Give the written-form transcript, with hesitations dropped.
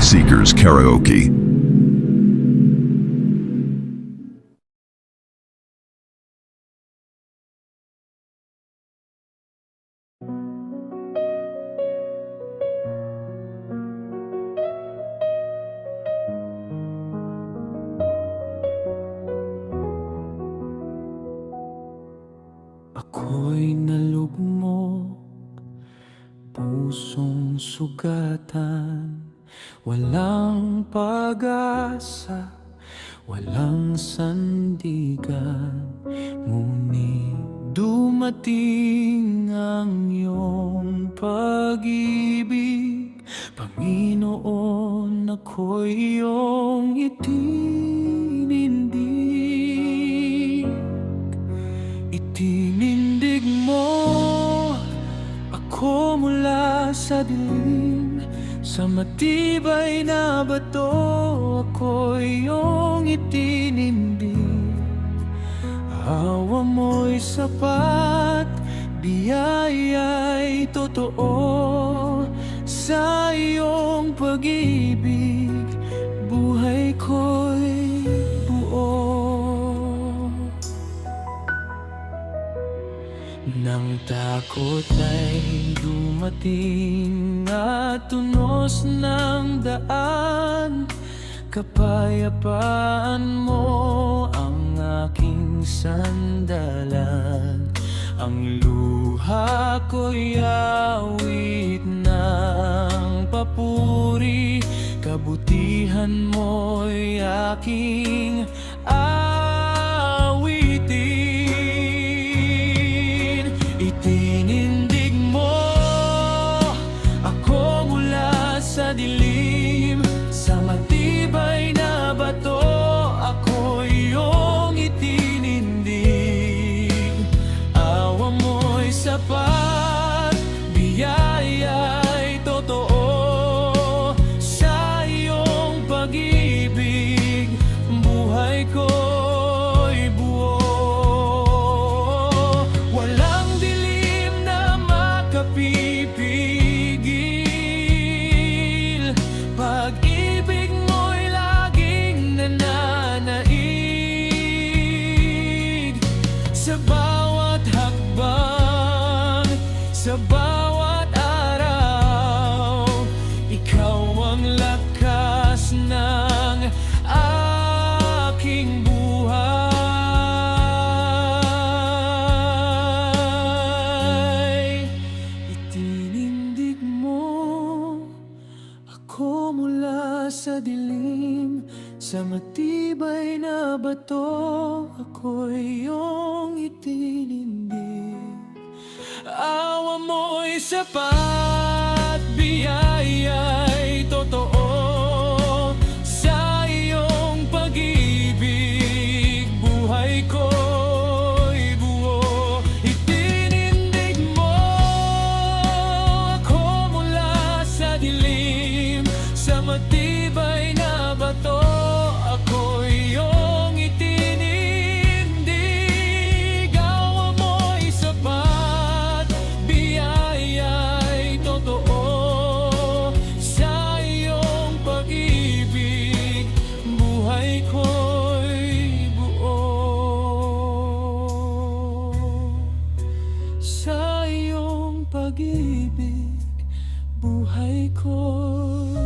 Seekers Karaoke. Ako'y nalugmok, pusong sugatan, walang pag-asa, walang sandigan. Ngunit dumating ang iyong pag-ibig, Panginoon, ako'y iyong itinindig. Itinindig mo ako mula sa dilim, sa matibay na bato ako iyong itinindig. Awa mo'y sapat, biyaya'y totoo, sa iyong pag-ibig buhay ko'y buo. Nang takot ay dumating at tunos ng daan, kapayapaan mo ang aking sandalan. Ang luha ko'y awit ng papuri, kabutihan mo'y aking awitin. Itinindig mo ako mula sa dilim, sa matibay na bato ako iyong itinindig. Awa mo'y sapat, biyaya'y totoo, sa iyong pag-ibig buhay ko'y buo. Walang dilim na makapipigil, pag-ibig mo'y laging nananaig. Sa bawat hakbang, sa bawat araw, ikaw ang lakas ng aking buhay. Itinindig mo ako mula sa dilim, sa matibay na bato ako'y iyong itinindig. Awa mo'y sapat, biyaya'y totoo, sa iyong pag-ibig buhay ko'y buo. Itinindig mo ako mula sa dilim, sa matibay na bato ako'y iyong itinindig. Awa mo'y sapat, biyaya'y totoo, sa iyong pag-ibig buhay ko'y buo. Sa iyong pag-ibig buhay ko'y